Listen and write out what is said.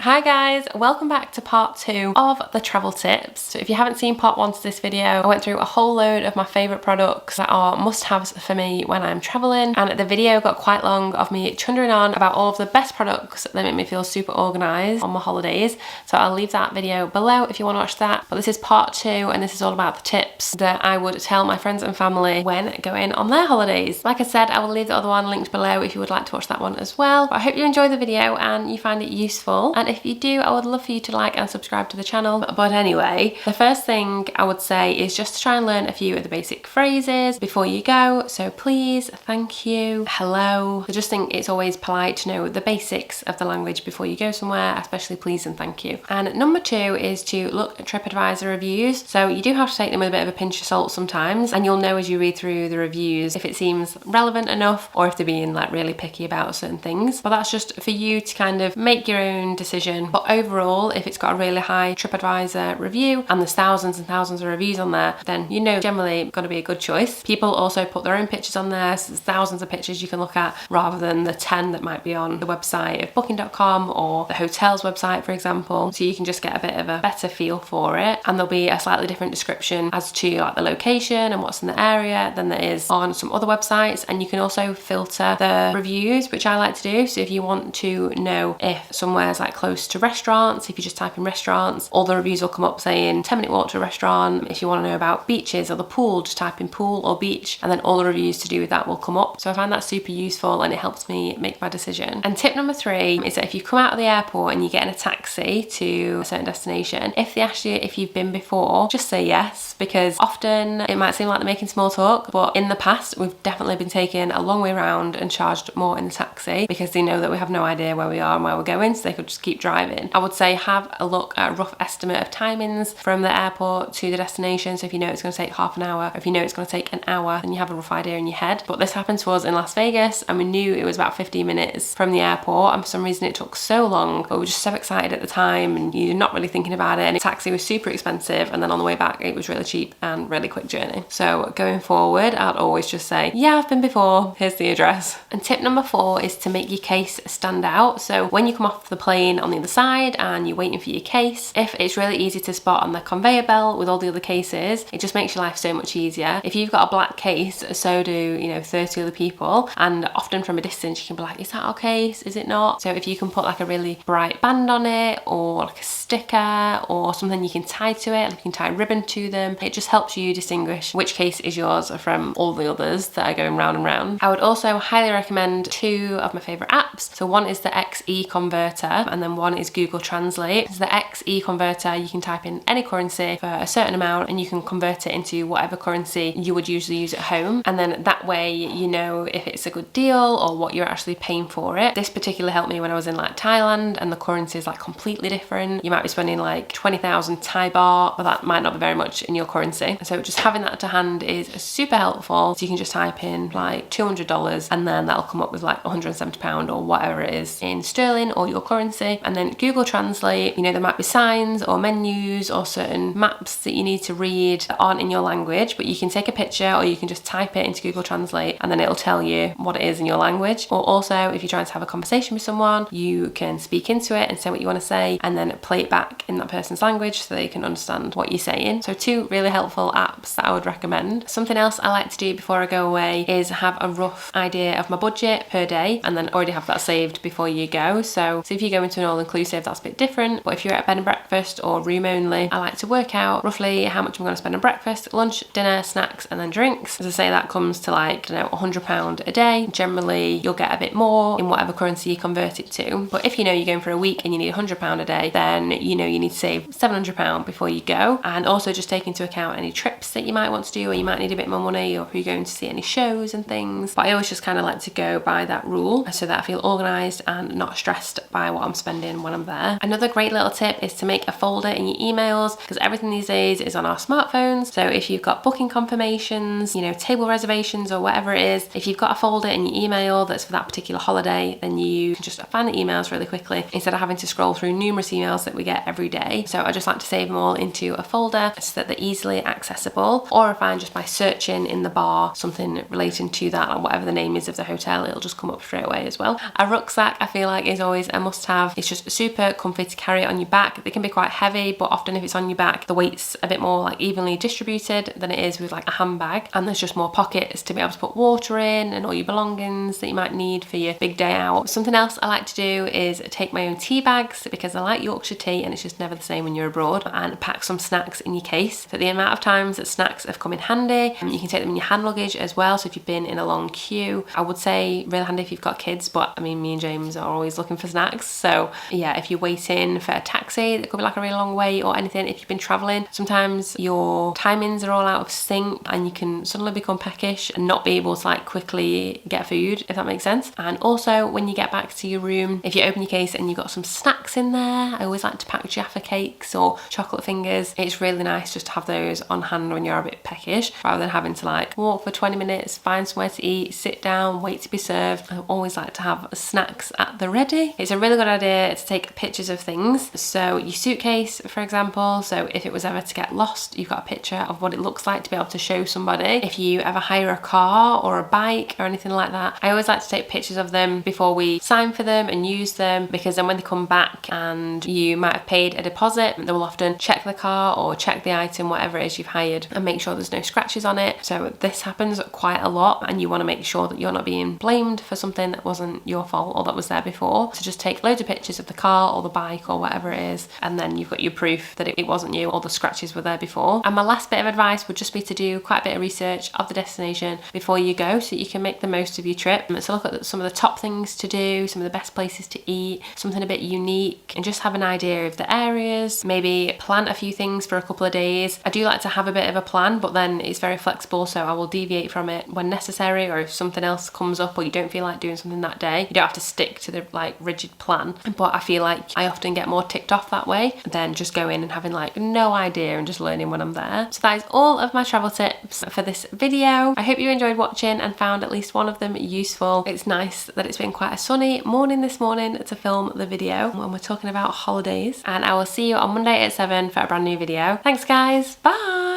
Hi guys, welcome back to part 2 of the travel tips. So if you haven't seen part 1 to this video, I went through a whole load of my favourite products that are must-haves for me when I'm travelling, and the video got quite long of me chundering on about all of the best products that make me feel super organised on my holidays. So I'll leave that video below if you want to watch that. But this is part 2 and this is all about the tips that I would tell my friends and family when going on their holidays. Like I said, I will leave the other one linked below if you would like to watch that one as well. But I hope you enjoy the video and you find it useful. And if you do, I would love for you to like and subscribe to the channel. But anyway, the first thing I would say is just to try and learn a few of the basic phrases before you go. So please, thank you, hello. I just think it's always polite to know the basics of the language before you go somewhere, especially please and thank you. And number 2 is to look at TripAdvisor reviews. So you do have to take them with a bit of a pinch of salt sometimes, and you'll know as you read through the reviews if it seems relevant enough or if they're being like really picky about certain things. But that's just for you to kind of make your own decision. But overall, if it's got a really high TripAdvisor review and there's thousands and thousands of reviews on there, then you know generally going to be a good choice. People also put their own pictures on there, so there's thousands of pictures you can look at rather than the 10 that might be on the website of booking.com or the hotel's website, for example. So you can just get a bit of a better feel for it, and there'll be a slightly different description as to like the location and what's in the area than there is on some other websites. And you can also filter the reviews, which I like to do. So if you want to know if somewhere's like close to restaurants, if you just type in restaurants, all the reviews will come up saying 10-minute walk to a restaurant. If you want to know about beaches or the pool, just type in pool or beach, and then all the reviews to do with that will come up. So I find that super useful and it helps me make my decision. And tip number 3 is that if you come out of the airport and you get in a taxi to a certain destination, if they ask you if you've been before, just say yes, because often it might seem like they're making small talk, but in the past we've definitely been taken a long way around and charged more in the taxi because they know that we have no idea where we are and where we're going, so they could just keep driving. I would say have a look at a rough estimate of timings from the airport to the destination. So if you know it's going to take half an hour, or if you know it's going to take an hour, then you have a rough idea in your head. But this happened to us in Las Vegas and we knew it was about 15 minutes from the airport, and for some reason it took so long, but we were just so excited at the time and you're not really thinking about it, and the taxi was super expensive, and then on the way back it was really cheap and really quick journey. So going forward, I'd always just say, yeah, I've been before, here's the address. And tip number 4 is to make your case stand out. So when you come off the plane on the other side and you're waiting for your case, if it's really easy to spot on the conveyor belt with all the other cases, it just makes your life so much easier. If you've got a black case, so do 30 other people, and often from a distance you can be like, is that our case, is it not? So if you can put like a really bright band on it, or like a sticker or something you can tie to it, like you can tie a ribbon to them, it just helps you distinguish which case is yours from all the others that are going round and round. I would also highly recommend 2 of my favourite apps. So one is the XE Converter and then one is Google Translate. So the XE Converter, you can type in any currency for a certain amount and you can convert it into whatever currency you would usually use at home, and then that way you know if it's a good deal or what you're actually paying for it. This particularly helped me when I was in like Thailand and the currency is like completely different. You might be spending like 20,000 Thai baht, but that might not be very much in your currency. So just having that to hand is super helpful. So you can just type in like $200 and then that'll come up with like £170 or whatever it is in sterling or your currency. And then Google Translate, there might be signs or menus or certain maps that you need to read that aren't in your language, but you can take a picture or you can just type it into Google Translate and then it'll tell you what it is in your language. Or also if you're trying to have a conversation with someone, you can speak into it and say what you want to say and then play it back in that person's language so they can understand what you're saying. So 2 really helpful apps that I would recommend. Something else I like to do before I go away is have a rough idea of my budget per day and then already have that saved before you go. So if you go into an all-inclusive, that's a bit different, but if you're at bed and breakfast or room only, I like to work out roughly how much I'm going to spend on breakfast, lunch, dinner, snacks and then drinks. As I say, that comes to like, £100 a day. Generally you'll get a bit more in whatever currency you convert it to, but if you're going for a week and you need £100 a day, then you need to save £700 before you go. And also just take into account any trips that you might want to do, or you might need a bit more money, or if you're going to see any shows and things. But I always just kind of like to go by that rule so that I feel organised and not stressed by what I'm spending when I'm there. Another great little tip is to make a folder in your emails, because everything these days is on our smartphones. So if you've got booking confirmations, table reservations or whatever it is, if you've got a folder in your email that's for that particular holiday, then you can just find the emails really quickly instead of having to scroll through numerous emails that we get every day. So I just like to save them all into a folder so that they're easily accessible, or if I'm just by searching in the bar something relating to that, or whatever the name is of the hotel, it'll just come up straight away as well. A rucksack I feel like is always a must-have. It's just super comfy to carry it on your back. They can be quite heavy, but often if it's on your back, the weight's a bit more like evenly distributed than it is with like a handbag, and there's just more pockets to be able to put water in and all your belongings that you might need for your big day out. Something else I like to do is take my own tea bags, because I like Yorkshire tea and it's just never the same when you're abroad, and pack some snacks in your case. So the amount of times that snacks have come in handy, and you can take them in your hand luggage as well. So if you've been in a long queue, I would say really handy if you've got kids, but I mean, me and James are always looking for snacks. So yeah, if you're waiting for a taxi that could be like a really long wait or anything, if you've been traveling, sometimes your timings are all out of sync and you can suddenly become peckish and not be able to like quickly get food, if that makes sense. And also when you get back to your room, if you open your case and you've got some snacks in there, I always like to pack Jaffa cakes or chocolate fingers. It's really nice just to have those on hand when you're a bit peckish, rather than having to like walk for 20 minutes, find somewhere to eat, sit down, wait to be served. I always like to have snacks at the ready. It's a really good idea to take pictures of things. So your suitcase, for example, so if it was ever to get lost, you've got a picture of what it looks like to be able to show somebody. If you ever hire a car or a bike or anything like that, I always like to take pictures of them before we sign for them and use them, because then when they come back and you might have paid a deposit, they will often check the car or check the item, whatever it is you've hired, and make sure there's no scratches on it. So this happens quite a lot, and you want to make sure that you're not being blamed for something that wasn't your fault or that was there before. So just take loads of pictures of the car or the bike or whatever it is, and then you've got your proof that it wasn't you or the scratches were there before. And my last bit of advice would just be to do quite a bit of research of the destination before you go, so you can make the most of your trip. So look at some of the top things to do, some of the best places to eat, something a bit unique, and just have an idea of the areas. Maybe plan a few things for a couple of days. I do like to have a bit of a plan, but then it's very flexible, so I will deviate from it when necessary, or if something else comes up or you don't feel like doing something that day, you don't have to stick to the like rigid plan. But I feel like I often get more ticked off that way than just going and having like no idea and just learning when I'm there. So that is all of my travel tips for this video. I hope you enjoyed watching and found at least one of them useful. It's nice that it's been quite a sunny morning this morning to film the video when we're talking about holidays, and I will see you on Monday at 7 for a brand new video. Thanks guys, bye!